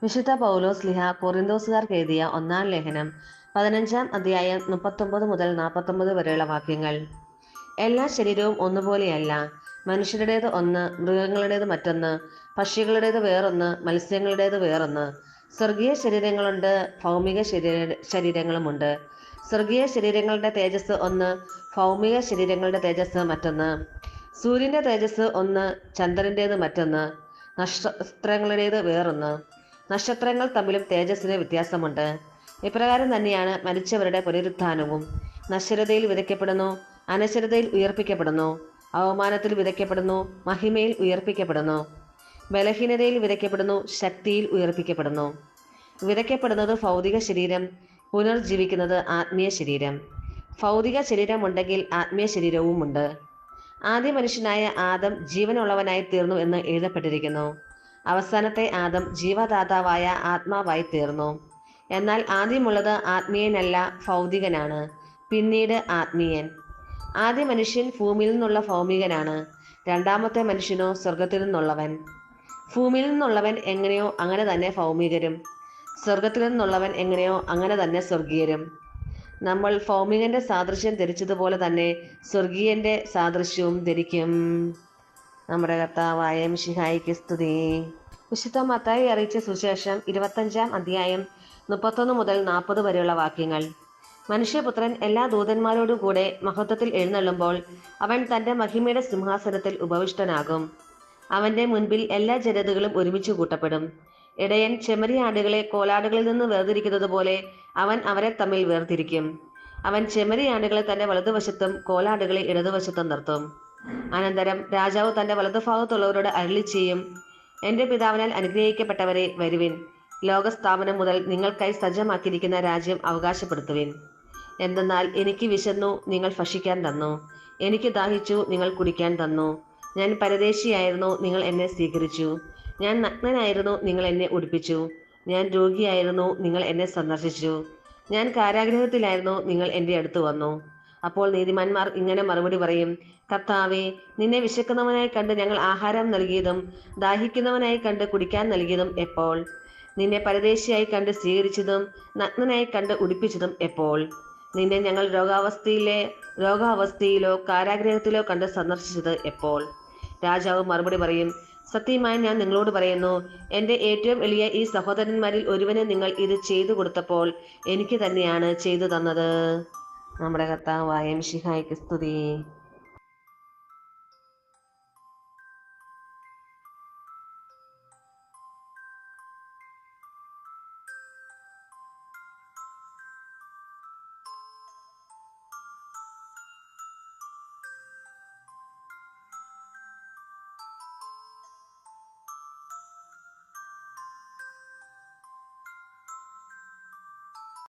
വിശുദ്ധ പൗലോസ് ലിഹ കൊറിന്തോസുകാർക്ക് എഴുതിയ ഒന്നാം ലേഖനം 15-ാം അധ്യായം 39 മുതൽ 49 വരെയുള്ള വാക്യങ്ങൾ. എല്ലാ ശരീരവും ഒന്നുപോലെയല്ല. മനുഷ്യരുടേത് ഒന്ന്, മൃഗങ്ങളുടേത് മറ്റൊന്ന്, പക്ഷികളുടേത് വേറൊന്ന്, മത്സ്യങ്ങളുടേത് വേറൊന്ന്. സ്വർഗീയ ശരീരങ്ങളുണ്ട്, ഭൗമിക ശരീരങ്ങളുമുണ്ട്. സ്വർഗീയ ശരീരങ്ങളുടെ തേജസ് ഒന്ന്, ഭൗമിക ശരീരങ്ങളുടെ തേജസ് മറ്റൊന്ന്. സൂര്യന്റെ തേജസ് ഒന്ന്, ചന്ദ്രന്റേത് മറ്റൊന്ന്, നക്ഷത്രങ്ങളുടേത് വേറൊന്ന്. നക്ഷത്രങ്ങൾ തമ്മിലും തേജസ്സിന് വ്യത്യാസമുണ്ട്. ഇപ്രകാരം തന്നെയാണ് മരിച്ചവരുടെ പുനരുത്ഥാനവും. നശ്വരതയിൽ വിതയ്ക്കപ്പെടുന്നു, അനശ്വരതയിൽ ഉയർപ്പിക്കപ്പെടുന്നു. അവമാനത്തിൽ വിതയ്ക്കപ്പെടുന്നു, മഹിമയിൽ ഉയർപ്പിക്കപ്പെടുന്നു. ബലഹീനതയിൽ വിതയ്ക്കപ്പെടുന്നു, ശക്തിയിൽ ഉയർപ്പിക്കപ്പെടുന്നു. വിതയ്ക്കപ്പെടുന്നത് ഭൗതിക ശരീരം, പുനർജീവിക്കുന്നത് ആത്മീയ ശരീരം. ഭൗതിക ശരീരമുണ്ടെങ്കിൽ ആത്മീയ ശരീരവുമുണ്ട്. ആദ്യ മനുഷ്യനായ ആദം ജീവനുള്ളവനായി തീർന്നു എന്ന് എഴുതപ്പെട്ടിരിക്കുന്നു. അവസാനത്തെ ആദം ജീവദാതാവായ ആത്മാവായി തീർന്നു. എന്നാൽ ആദ്യമുള്ളത് ആത്മീയനല്ല, ഭൗതികനാണ്, പിന്നീട് ആത്മീയൻ. ആദ്യ മനുഷ്യൻ ഭൂമിയിൽ നിന്നുള്ള ഭൗമികനാണ്. രണ്ടാമത്തെ മനുഷ്യനോ സ്വർഗത്തിൽ നിന്നുള്ളവൻ. ഭൂമിയിൽ നിന്നുള്ളവൻ എങ്ങനെയോ അങ്ങനെ തന്നെ ഭൗമികരും, സ്വർഗത്തിൽ നിന്നുള്ളവൻ എങ്ങനെയോ അങ്ങനെ തന്നെ സ്വർഗീയരും. നമ്മൾ ഭൗമികന്റെ സാദൃശ്യം ധരിച്ചതുപോലെ തന്നെ സ്വർഗീയന്റെ സാദൃശ്യവും ധരിക്കും. നമ്മുടെ കർത്താവായ മിശിഹായിക്ക് സ്തുതി. വിശുദ്ധ മത്തായി അറിയിച്ച സുവിശേഷം 25-ാം അധ്യായം 31 മുതൽ 40 വരെയുള്ള വാക്യങ്ങൾ. മനുഷ്യപുത്രൻ എല്ലാ ദൂതന്മാരോടും കൂടെ മഹത്വത്തിൽ എഴുന്നള്ളുമ്പോൾ അവൻ തന്റെ മഹിമയുടെ സിംഹാസനത്തിൽ ഉപവിഷ്ടനാകും. അവന്റെ മുൻപിൽ എല്ലാ ജനതകളും ഒരുമിച്ച് കൂട്ടപ്പെടും. ഇടയൻ ചെമ്മരിയാടുകളെ കോലാടുകളിൽ നിന്ന് വേർതിരിക്കുന്നത് പോലെ അവൻ അവരെ തമ്മിൽ വേർതിരിക്കും. അവൻ ചെമ്മരിയാടുകളെ തന്റെ വലതുവശത്തും കോലാടുകളെ ഇടതുവശത്തും നിർത്തും. അനന്തരം രാജാവ് തന്റെ വലതുഭാഗത്തുള്ളവരോട് അരുളി ചെയ്യും, എന്റെ പിതാവിനാൽ അനുഗ്രഹിക്കപ്പെട്ടവരെ, വരുവിൻ. ലോകസ്ഥാപനം മുതൽ നിങ്ങൾക്കായി സജ്ജമാക്കിയിരിക്കുന്ന രാജ്യം അവകാശപ്പെടുത്തുവിൻ. എന്തെന്നാൽ എനിക്ക് വിശന്നു, നിങ്ങൾ ഭക്ഷിക്കാൻ തന്നു. എനിക്ക് ദാഹിച്ചു, നിങ്ങൾ കുടിക്കാൻ തന്നു. ഞാൻ പരദേശിയായിരുന്നു, നിങ്ങൾ എന്നെ സ്വീകരിച്ചു. ഞാൻ നഗ്നനായിരുന്നു, നിങ്ങൾ എന്നെ ഉടുപ്പിച്ചു. ഞാൻ രോഗിയായിരുന്നു, നിങ്ങൾ എന്നെ സന്ദർശിച്ചു. ഞാൻ കാരാഗൃഹത്തിലായിരുന്നു, നിങ്ങൾ എൻ്റെ അടുത്ത് വന്നു. അപ്പോൾ നീതിമാന്മാർ ഇങ്ങനെ മറുപടി പറയും, കർത്താവേ, നിന്നെ വിശക്കുന്നവനായി കണ്ട് ഞങ്ങൾ ആഹാരം നൽകിയതും ദാഹിക്കുന്നവനായി കണ്ട് കുടിക്കാൻ നൽകിയതും എപ്പോൾ? നിന്നെ പരദേശിയായി കണ്ട് സ്വീകരിച്ചതും നഗ്നനായി കണ്ട് ഉടുപ്പിച്ചതും എപ്പോൾ? നിന്നെ ഞങ്ങൾ രോഗാവസ്ഥയിലോ കാരാഗൃഹത്തിലോ കണ്ട് സന്ദർശിച്ചത് എപ്പോൾ? രാജാവ് മറുപടി പറയും, സത്യമായി ഞാൻ നിങ്ങളോട് പറയുന്നു, എൻ്റെ ഏറ്റവും എളിയ ഈ സഹോദരന്മാരിൽ ഒരുവന് നിങ്ങൾ ഇത് ചെയ്തു കൊടുത്തപ്പോൾ എനിക്ക് തന്നെയാണ് ചെയ്തു തന്നത്. നമ്മുടെ കർത്താവായ മിശിഹായിക്ക് സ്തുതി.